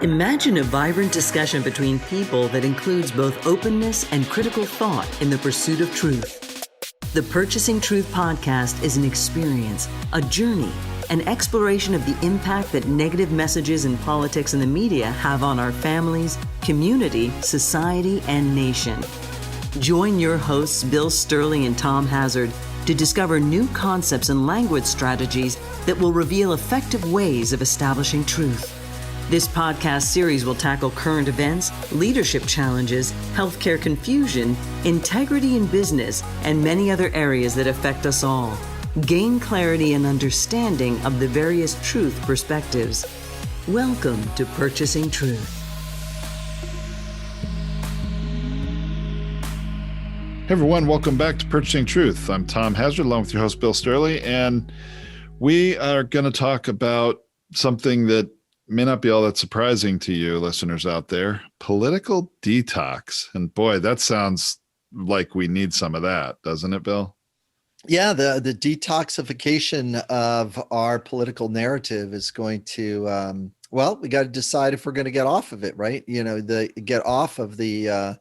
Imagine a vibrant discussion between people that includes both openness and critical thought in the pursuit of truth. The Purchasing Truth podcast is an experience, a journey, an exploration of the impact that negative messages in politics and the media have on our families, community, society, and nation. Join your hosts, Bill Stierle and Tom Hazard, to discover new concepts and language strategies that will reveal effective ways of establishing truth. This podcast series will tackle current events, leadership challenges, healthcare confusion, integrity in business, and many other areas that affect us all. Gain clarity and understanding of the various truth perspectives. Welcome to Purchasing Truth. Hey everyone, welcome back to Purchasing Truth. I'm Tom Hazard along with your host Bill Stierle, and we are going to talk about something that may not be all that surprising to you listeners out there, political detox. And boy, that sounds like we need some of that, doesn't it, Bill? Yeah, the detoxification of our political narrative is going to, we got to decide if we're going to get off of it, right? Get off of the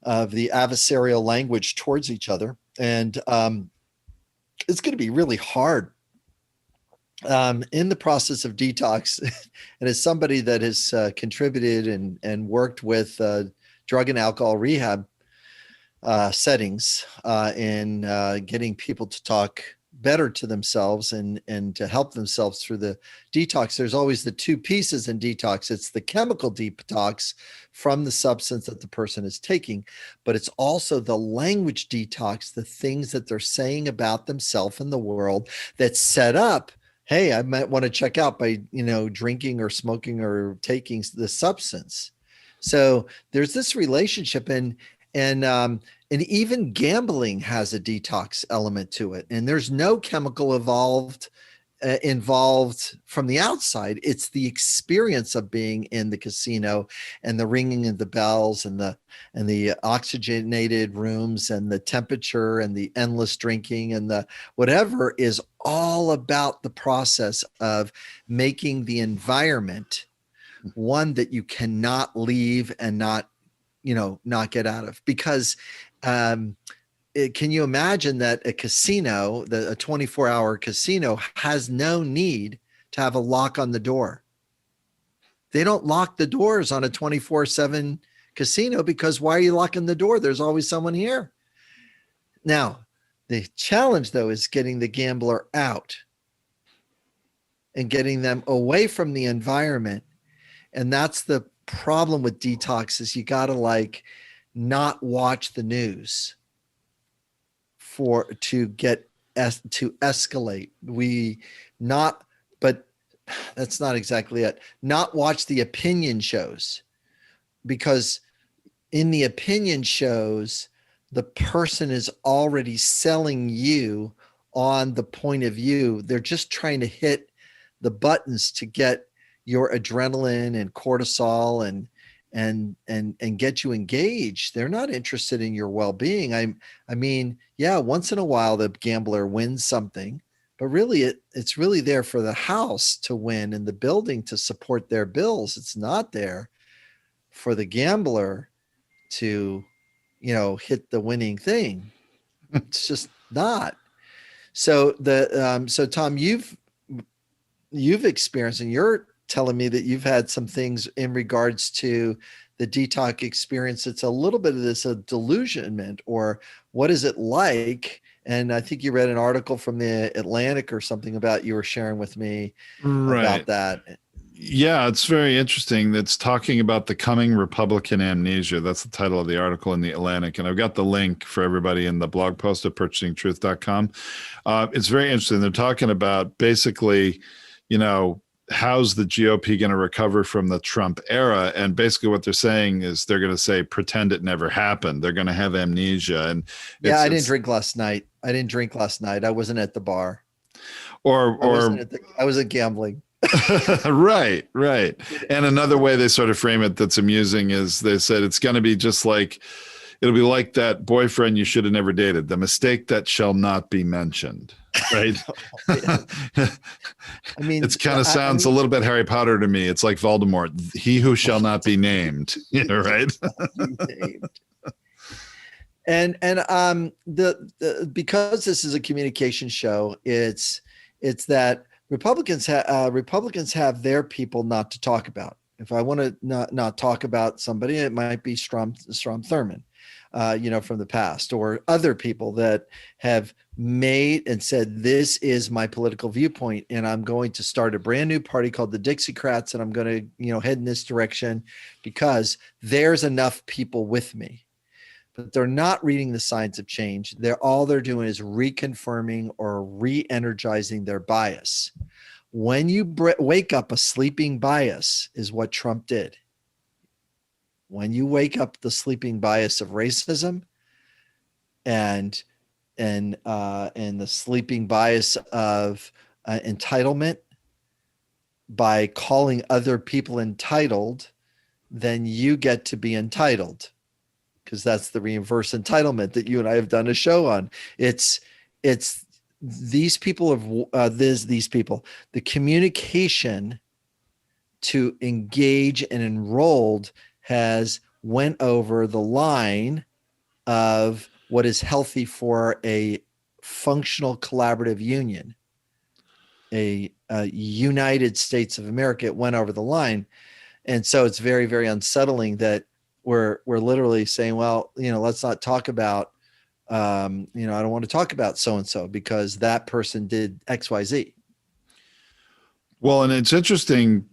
adversarial language towards each other. And it's going to be really hard in the process of detox. And as somebody that has contributed and worked with drug and alcohol rehab settings in getting people to talk better to themselves and to help themselves through the detox, there's always the two pieces in detox. It's the chemical detox from the substance that the person is taking, but it's also the language detox, the things that they're saying about themselves and the world that set up, hey, I might want to check out by, drinking or smoking or taking the substance. So there's this relationship, and even gambling has a detox element to it. And there's no chemical involved from the outside. It's the experience of being in the casino and the ringing of the bells and the oxygenated rooms and the temperature and the endless drinking and the whatever is all about the process of making the environment one that you cannot leave and not get out of. Because can you imagine that a casino, a 24-hour casino, has no need to have a lock on the door? They don't lock the doors on a 24/7 casino because why are you locking the door? There's always someone here. Now, the challenge, though, is getting the gambler out and getting them away from the environment. And that's the problem with detox, is you got to not watch the news to escalate. But that's not exactly it. Not watch the opinion shows, because in the opinion shows, the person is already selling you on the point of view. They're just trying to hit the buttons to get your adrenaline and cortisol and get you engaged. They're not interested in your well-being. I mean, once in a while the gambler wins something, but really it's really there for the house to win and the building to support their bills. It's not there for the gambler to, hit the winning thing. It's just not. So so Tom, you've experienced, and you're telling me that you've had some things in regards to the detox experience. It's a little bit of this delusionment, or what is it like? And I think you read an article from the Atlantic or something about, you were sharing with me about that. Yeah, it's very interesting. It's talking about the coming Republican amnesia. That's the title of the article in the Atlantic. And I've got the link for everybody in the blog post at purchasingtruth.com. It's very interesting. They're talking about basically, how's the GOP going to recover from the Trump era? And basically what they're saying is they're going to say, pretend it never happened. They're going to have amnesia. And I didn't drink last night. I wasn't at the bar. I was at gambling. Right. And another way they sort of frame it that's amusing is they said it's going to be just like, it'll be like that boyfriend you should have never dated, the mistake that shall not be mentioned. right? I mean, it kind of sounds a little bit Harry Potter to me. It's like Voldemort, he who shall not be named, right? And the because this is a communication show, it's that Republicans have their people not to talk about. If I want to not talk about somebody, it might be Strom Thurmond, from the past, or other people that have made and said, this is my political viewpoint, and I'm going to start a brand new party called the Dixiecrats, and I'm going to, head in this direction because there's enough people with me. But they're not reading the signs of change. All they're doing is reconfirming or re-energizing their bias. When you wake up a sleeping bias is what Trump did. When you wake up the sleeping bias of racism and the sleeping bias of entitlement by calling other people entitled, then you get to be entitled, because that's the reverse entitlement that you and I have done a show on. It's these people of these people, the communication to engage and enrolled has went over the line of what is healthy for a functional collaborative union, a United States of America. It went over the line. And so it's very, very unsettling that we're literally saying, well, let's not talk about, I don't want to talk about so-and-so because that person did X, Y, Z. Well, and it's interesting,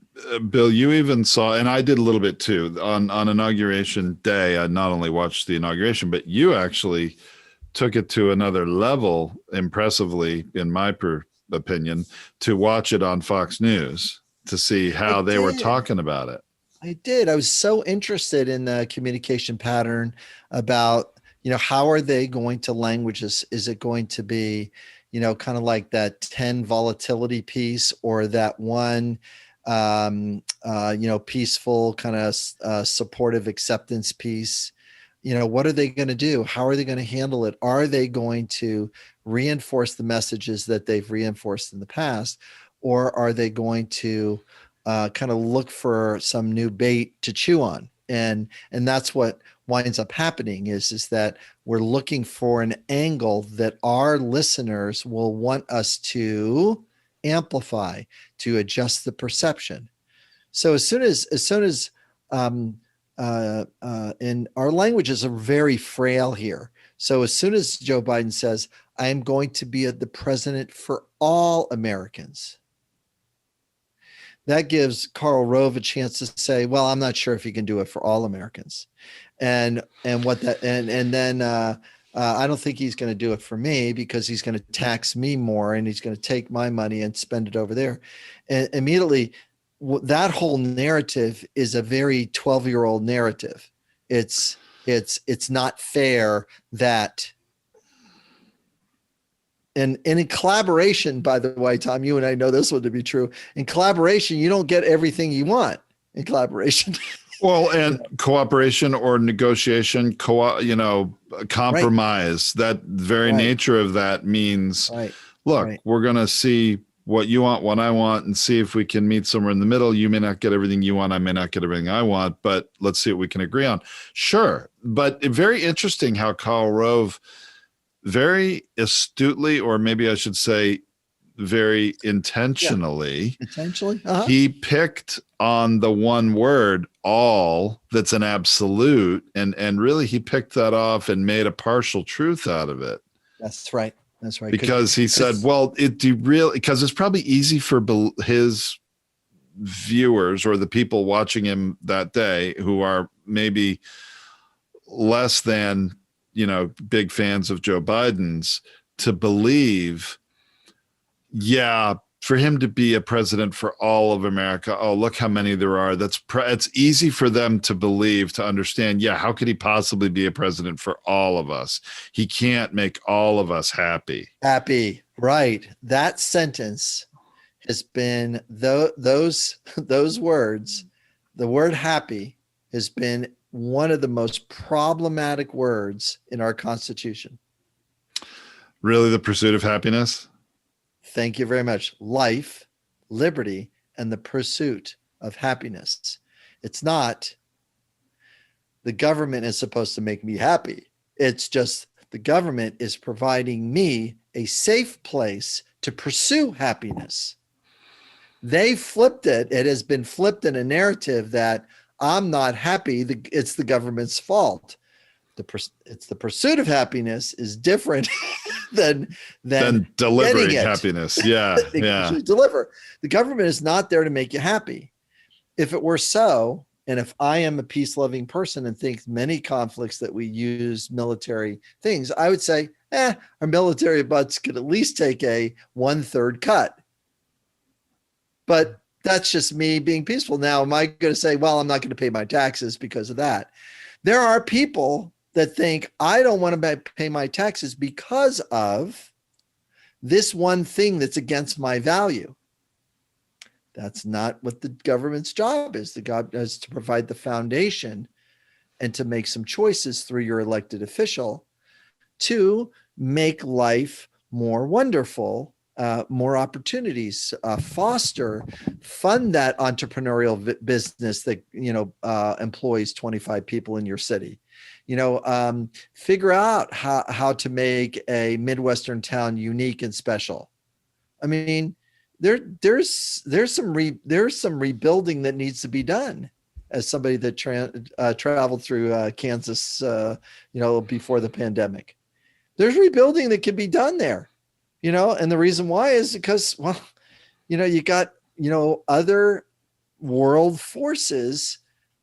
Bill, you even saw, and I did a little bit too, on Inauguration Day. I not only watched the inauguration, but you actually took it to another level, impressively, in my opinion, to watch it on Fox News to see how they were talking about it. I did. I was so interested in the communication pattern about, how are they going to language this? Is it going to be, kind of like that 10 volatility piece, or that one, peaceful kind of supportive acceptance piece? What are they going to do? How are they going to handle it? Are they going to reinforce the messages that they've reinforced in the past, or are they going to kind of look for some new bait to chew on? And that's what winds up happening is that we're looking for an angle that our listeners will want us to amplify, to adjust the perception. So as soon as and our languages are very frail here. So as soon as Joe Biden says, I am going to be the president for all Americans, that gives Karl Rove a chance to say, well, I'm not sure if he can do it for all Americans. And then I don't think he's going to do it for me because he's going to tax me more and he's going to take my money and spend it over there. And immediately that whole narrative is a very 12-year-old narrative. It's not fair that. And in collaboration, by the way, Tom, you and I know this one to be true. In collaboration, you don't get everything you want in collaboration. Well, and cooperation or negotiation, compromise, right. That very nature of that means, look, we're going to see what you want, what I want, and see if we can meet somewhere in the middle. You may not get everything you want. I may not get everything I want, but let's see what we can agree on. Sure. But very interesting how Karl Rove very astutely, or maybe I should say very intentionally, he picked on the one word, all, that's an absolute, and really he picked that off and made a partial truth out of it. That's right. Because he said, well, because it's probably easy for his viewers or the people watching him that day who are maybe less than big fans of Joe Biden's, to believe, for him to be a president for all of America, oh, look how many there are. It's easy for them to believe, to understand, how could he possibly be a president for all of us? He can't make all of us happy. Happy, right. That sentence has been, those words, the word happy has been one of the most problematic words in our Constitution. Really, the pursuit of happiness? Thank you very much. Life, liberty, and the pursuit of happiness. It's not the government is supposed to make me happy. It's just the government is providing me a safe place to pursue happiness. They flipped it. It has been flipped in a narrative that I'm not happy. It's the government's fault. It's the pursuit of happiness is different than delivering happiness. Yeah, yeah. Deliver. The government is not there to make you happy. If it were so, and if I am a peace-loving person and think many conflicts that we use military things, I would say, our military butts could at least take a 1/3 cut. But that's just me being peaceful. Now, am I going to say, well, I'm not going to pay my taxes because of that? There are people that think I don't want to pay my taxes because of this one thing that's against my value. That's not what the government's job is. The job is to provide the foundation and to make some choices through your elected official to make life more wonderful, more opportunities, foster, fund that entrepreneurial business that, employs 25 people in your city. Figure out how to make a Midwestern town unique and special. I mean, there's some rebuilding that needs to be done. As somebody that traveled through Kansas, before the pandemic, there's rebuilding that can be done there, and the reason why is because, you got, other world forces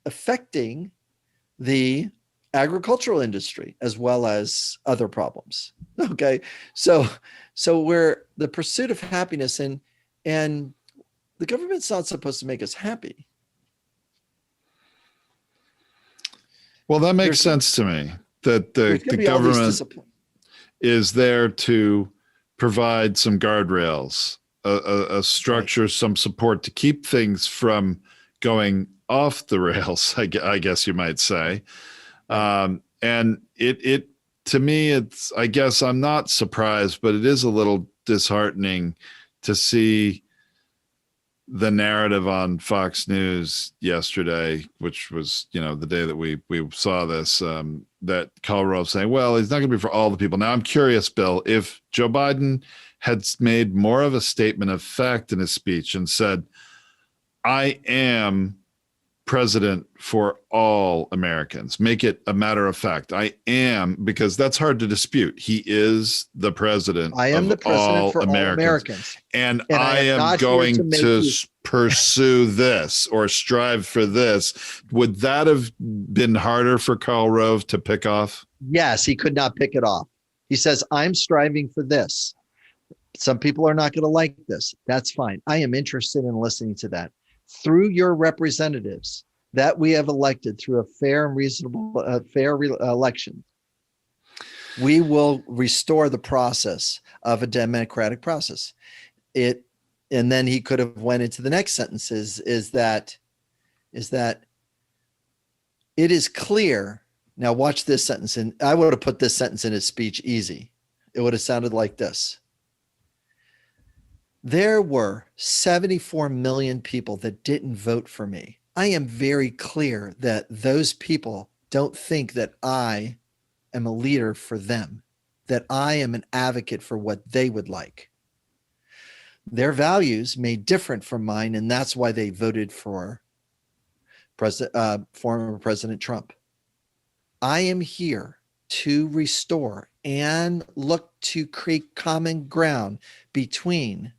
affecting the agricultural industry as well as other problems. Okay. So we're the pursuit of happiness and the government's not supposed to make us happy. Well, that makes sense to me that the government is there to provide some guardrails, a structure, right, some support to keep things from going off the rails, I guess you might say. And it to me, I guess I'm not surprised, but it is a little disheartening to see the narrative on Fox News yesterday, which was, the day that we saw this, that Karl Rove saying, well, he's not going to be for all the people. Now, I'm curious, Bill, if Joe Biden had made more of a statement of fact in his speech and said, I am president for all Americans, make it a matter of fact. I am, because that's hard to dispute. He is the president. I am the president for all Americans. And I am going to pursue this or strive for this. Would that have been harder for Karl Rove to pick off? Yes, he could not pick it off. He says, I'm striving for this. Some people are not going to like this. That's fine. I am interested in listening to that. Through your representatives that we have elected through a fair and reasonable, election, we will restore the process of a democratic process. And then he could have went into the next sentences is that it is clear. Now watch this sentence. And I would have put this sentence in his speech easy. It would have sounded like this. There were 74 million people that didn't vote for me. I am very clear that those people don't think that I am a leader for them, that I am an advocate for what they would like. Their values may differ from mine, and that's why they voted for former President Trump. I am here to restore and look to create common ground between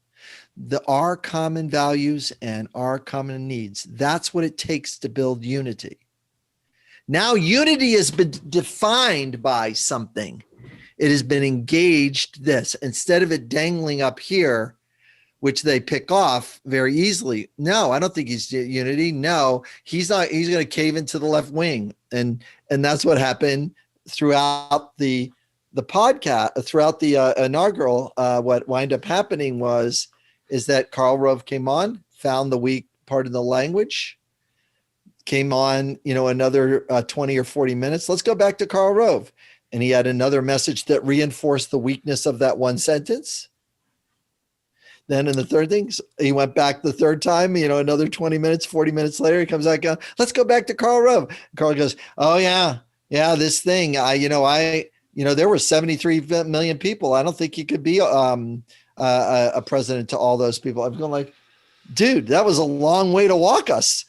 our common values and our common needs. That's what it takes to build unity. Now, unity has been defined by something. It has been engaged this instead of it dangling up here, which they pick off very easily. No, I don't think he's unity. No, he's not. He's going to cave into the left wing. And that's what happened throughout the podcast, throughout the inaugural. What wound up happening is that Karl Rove came on, found the weak part of the language, came on, another 20 or 40 minutes. Let's go back to Karl Rove. And he had another message that reinforced the weakness of that one sentence. Then in the third thing, he went back the third time, another 20 minutes, 40 minutes later, he comes back, let's go back to Karl Rove. Karl goes, oh yeah, this thing, there were 73 million people. I don't think you could be a president to all those people. I'm going like, dude, that was a long way to walk us,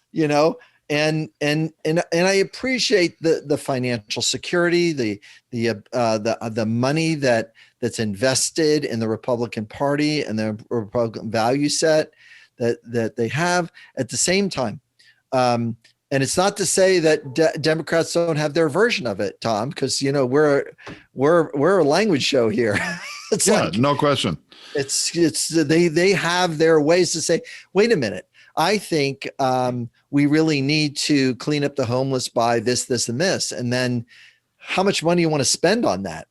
and I appreciate the financial security, the money that's invested in the Republican Party and the Republican value set that they have. At the same time, and it's not to say that Democrats don't have their version of it, Tom, because we're a language show here. It's no question. It's they have their ways to say, wait a minute, I think we really need to clean up the homeless by this, and this, and then how much money you want to spend on that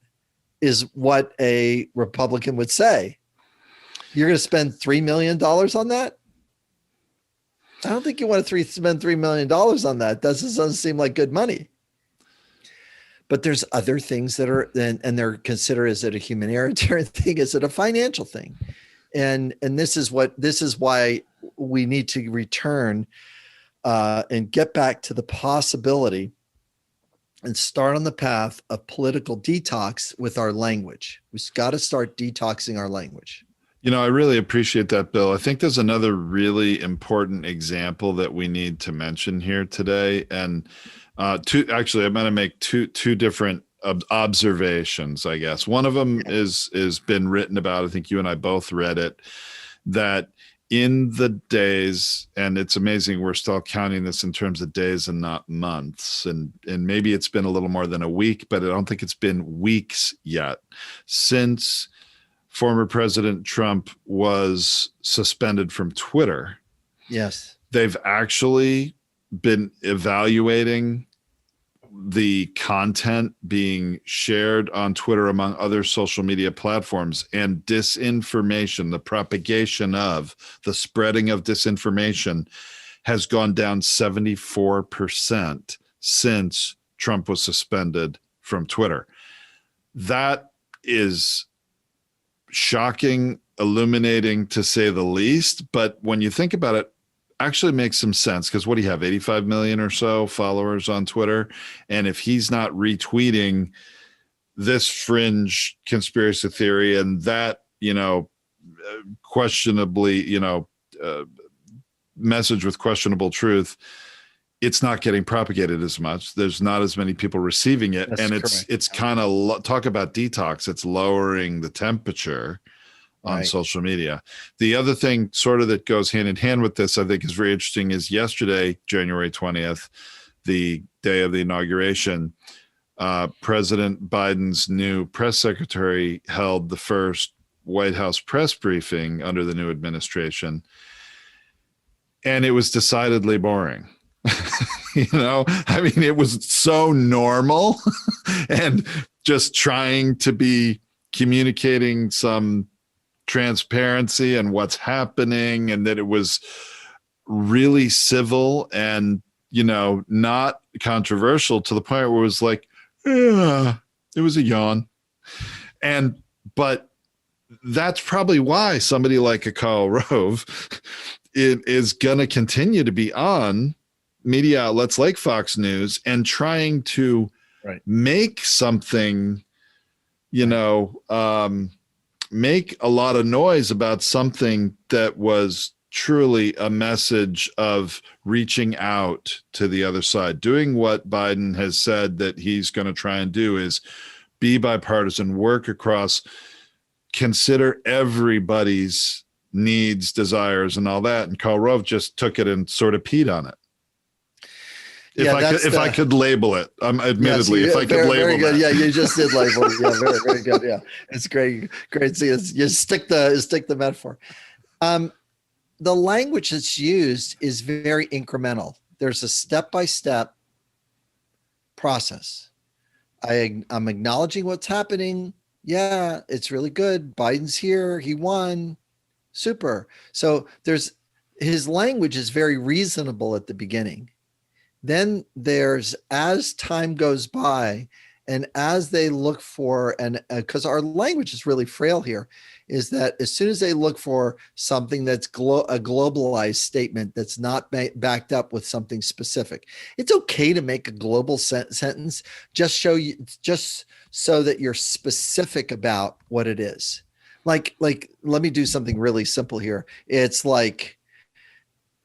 is what a Republican would say. You're going to spend $3 million on that? I don't think you want to spend $3 million on that. That doesn't seem like good money. But there's other things that are, and they're considered, is it a humanitarian thing? Is it a financial thing? And this is why we need to return and get back to the possibility and start on the path of political detox with our language. We've got to start detoxing our language. I really appreciate that, Bill. I think there's another really important example that we need to mention here today. And I'm going to make two different observations, I guess. One of them is been written about, I think you and I both read it, that in the days, and it's amazing, we're still counting this in terms of days and not months, and maybe it's been a little more than a week, but I don't think it's been weeks yet since former President Trump was suspended from Twitter. Yes. They've actually been evaluating the content being shared on Twitter among other social media platforms, and disinformation, the propagation of the spreading of disinformation has gone down 74% since Trump was suspended from Twitter. That is shocking, illuminating to say the least. But when you think about it, actually makes some sense, because what do you have, 85 million or so followers on Twitter? And if he's not retweeting this fringe conspiracy theory and that, questionably, message with questionable truth, it's not getting propagated as much. There's not as many people receiving it. That's correct. It's kind of talk about detox. It's lowering the temperature on social media. The other thing sort of that goes hand in hand with this, I think is very interesting, is yesterday, January 20th, the day of the inauguration, President Biden's new press secretary held the first White House press briefing under the new administration. And it was decidedly boring. It was so normal and just trying to be communicating some transparency and what's happening, and that it was really civil and not controversial, to the point where it was like, it was a yawn. But that's probably why somebody like a Karl Rove is going to continue to be on media outlets like Fox News and trying to make something, make a lot of noise about something that was truly a message of reaching out to the other side. Doing what Biden has said that he's going to try and do, is be bipartisan, work across, consider everybody's needs, desires, and all that. And Karl Rove just took it and sort of peed on it. If I could label it, admittedly, if I could label it. Very good. Yeah, you just did label it. Yeah, very, very good. Yeah, it's great. Great. See, you stick the metaphor. The language that's used is very incremental. There's a step-by-step process. I'm acknowledging what's happening. Yeah, it's really good. Biden's here. He won. Super. So his language is very reasonable at the beginning. Then as time goes by And as they look for, and because our language is really frail here, is that as soon as they look for something that's a globalized statement that's not backed up with something specific, it's okay to make a global sentence, just so that you're specific about what it is. Like, let me do something really simple here. It's like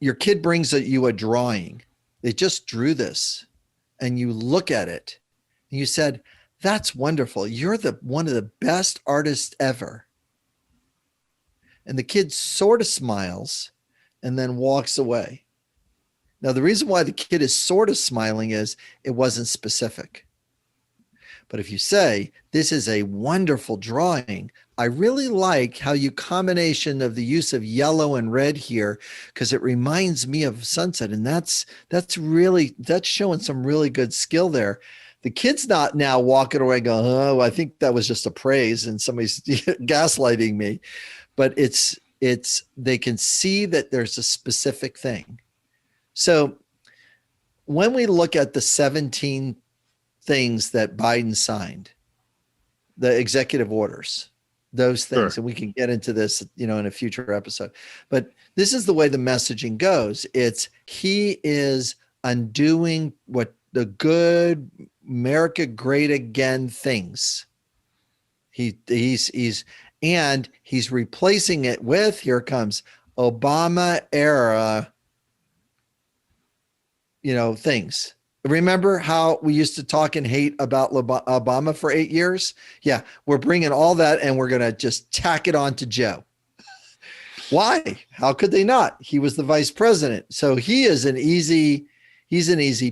your kid brings you a drawing. They just drew this, and you look at it and you said, "That's wonderful. You're one of the best artists ever." And the kid sort of smiles and then walks away. Now, the reason why the kid is sort of smiling is it wasn't specific. But if you say, "This is a wonderful drawing. I really like how you combination of the use of yellow and red here, because it reminds me of sunset." And that's showing some really good skill there. The kid's not now walking away going, "Oh, I think that was just a praise and somebody's gaslighting me." But they can see that there's a specific thing. So when we look at the 17 things that Biden signed, the executive orders, those things, Sure. and we can get into this, in a future episode, but this is the way the messaging goes. It's he is undoing what the good America great again things. He's replacing it with, here comes Obama era, things. Remember how we used to talk and hate about Obama for 8 years? Yeah, we're bringing all that and we're going to just tack it on to Joe. Why? How could they not? He was the vice president. So he's an easy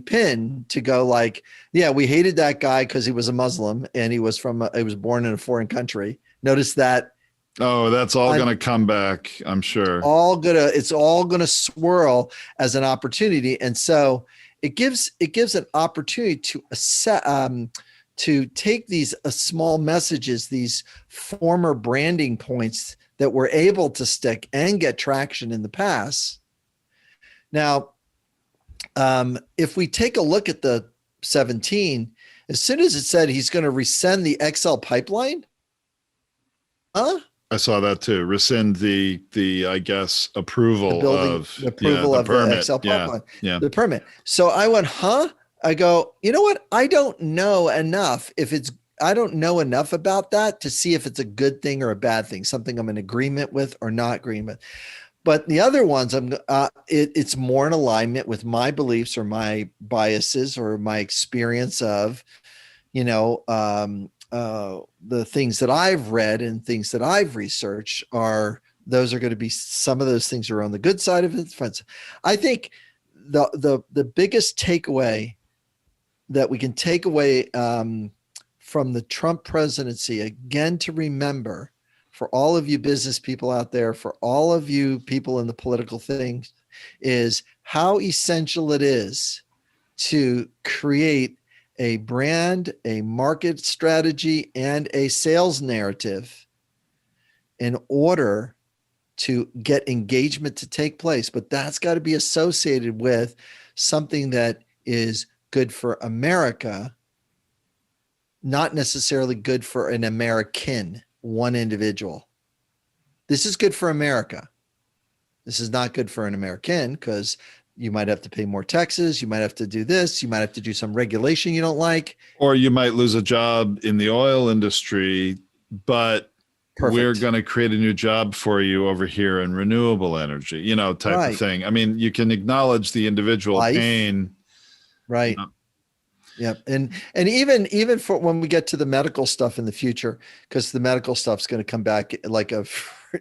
pin to go like, yeah, we hated that guy because he was a Muslim and he was born in a foreign country. Notice that. Oh, that's all going to come back, I'm sure. It's all going to swirl as an opportunity. And so it gives an opportunity to take these small messages, these former branding points that were able to stick and get traction in the past. Now, if we take a look at the 17, as soon as it said he's going to rescind the XL pipeline, I saw that too. Rescind the I guess approval of the permit. the XL pipeline, yeah, the permit. So I went, huh? I go, you know what? I don't know enough about that to see if it's a good thing or a bad thing, something I'm in agreement with or not agreement. But the other ones, it's more in alignment with my beliefs or my biases or my experience of, the things that I've read and things that I've researched those are going to be, some of those things are on the good side of it. I think the biggest takeaway that we can take away from the Trump presidency, again, to remember for all of you business people out there, for all of you people in the political thing, is how essential it is to create a brand, a market strategy, and a sales narrative in order to get engagement to take place. But that's got to be associated with something that is good for America, not necessarily good for an American, one individual. This is good for America. This is not good for an American, because you might have to pay more taxes. You might have to do this. You might have to do some regulation you don't like. Or you might lose a job in the oil industry, but Perfect. We're going to create a new job for you over here in renewable energy, type of thing. I mean, you can acknowledge the individual pain. Right. Yep. And even for when we get to the medical stuff in the future, because the medical stuff's going to come back like a fire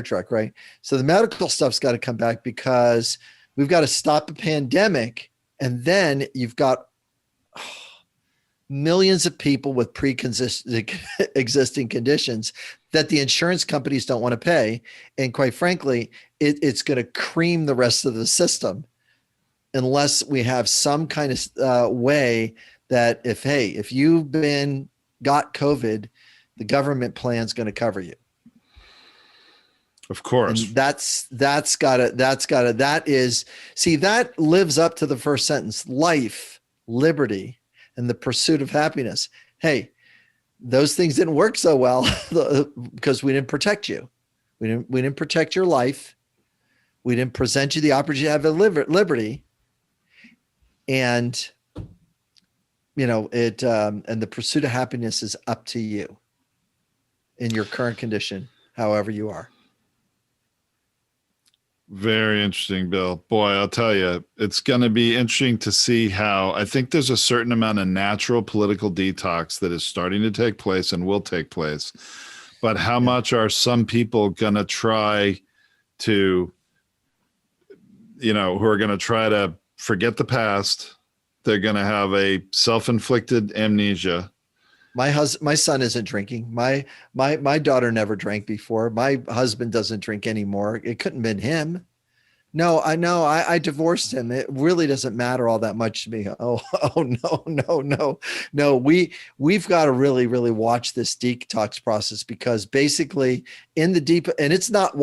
truck, right? So the medical stuff's got to come back because we've got to stop a pandemic, and then you've got millions of people with existing conditions that the insurance companies don't want to pay, and quite frankly, it's going to cream the rest of the system unless we have some kind of way that if you've got COVID, the government plan's going to cover you. Of course. And that lives up to the first sentence: life, liberty, and the pursuit of happiness. Hey, those things didn't work so well because we didn't protect you. We didn't protect your life. We didn't present you the opportunity to have a liberty. And, you know, and the pursuit of happiness is up to you in your current condition, however you are. Very interesting, Bill. Boy, I'll tell you, it's going to be interesting to see how I think there's a certain amount of natural political detox that is starting to take place and will take place. But how much are some people going to try to, you know, who are going to try to forget the past? They're going to have a self-inflicted amnesia. My son isn't drinking. My daughter never drank before. My husband doesn't drink anymore. It couldn't have been him. No, I know. I divorced him. It really doesn't matter all that much to me. Oh no. We've got to really, really watch this detox process, because basically in the deep, and it's not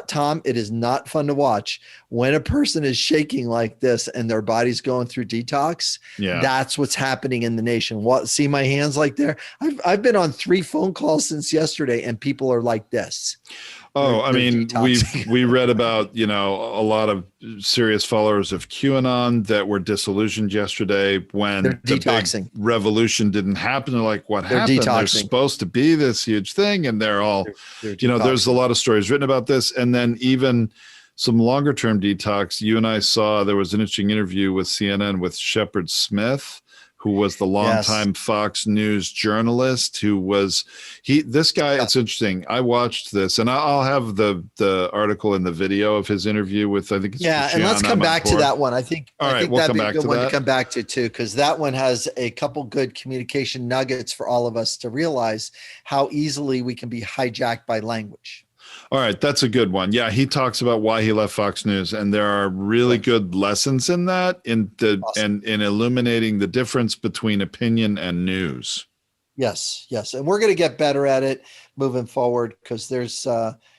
Tom, it is not fun to watch when a person is shaking like this and their body's going through detox. Yeah. That's what's happening in the nation. See my hands like there? I've been on 3 phone calls since yesterday and people are like this. Oh, I mean, we read about, you know, a lot of serious followers of QAnon that were disillusioned yesterday when the big revolution didn't happen. They're like, what happened? There's supposed to be this huge thing. And they're all, you know, there's a lot of stories written about this. And then even some longer term detox. You and I saw, there was an interesting interview with CNN with Shepard Smith, who was the longtime Fox News journalist, this guy, it's interesting. I watched this, and I'll have the article and the video of his interview with, I think it's and let's come back to that one. I think we'll that'd come be back a good to one that. to come back to too, because that one has a couple good communication nuggets for all of us to realize how easily we can be hijacked by language. All right, that's a good one. Yeah, he talks about why he left Fox News, and there are really good lessons in that, in illuminating the difference between opinion and news. Yes, and we're going to get better at it moving forward, because there's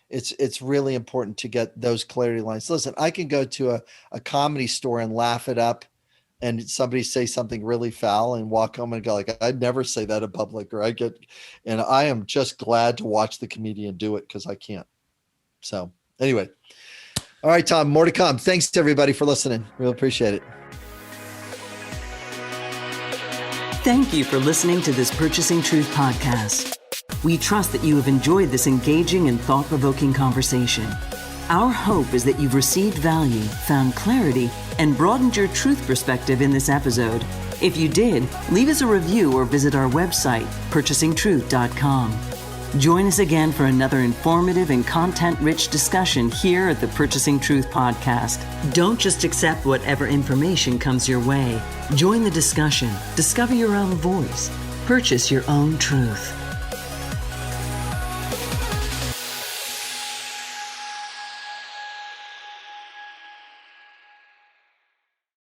it's really important to get those clarity lines. Listen, I can go to a comedy store and laugh it up, and somebody say something really foul and walk home and go like, I'd never say that in public, or and I am just glad to watch the comedian do it, because I can't. So anyway, all right, Tom, more to come. Thanks to everybody for listening. Really appreciate it. Thank you for listening to this Purchasing Truth podcast. We trust that you have enjoyed this engaging and thought-provoking conversation. Our hope is that you've received value, found clarity, and broadened your truth perspective in this episode. If you did, leave us a review or visit our website, purchasingtruth.com. Join us again for another informative and content-rich discussion here at the Purchasing Truth podcast. Don't just accept whatever information comes your way. Join the discussion. Discover your own voice. Purchase your own truth.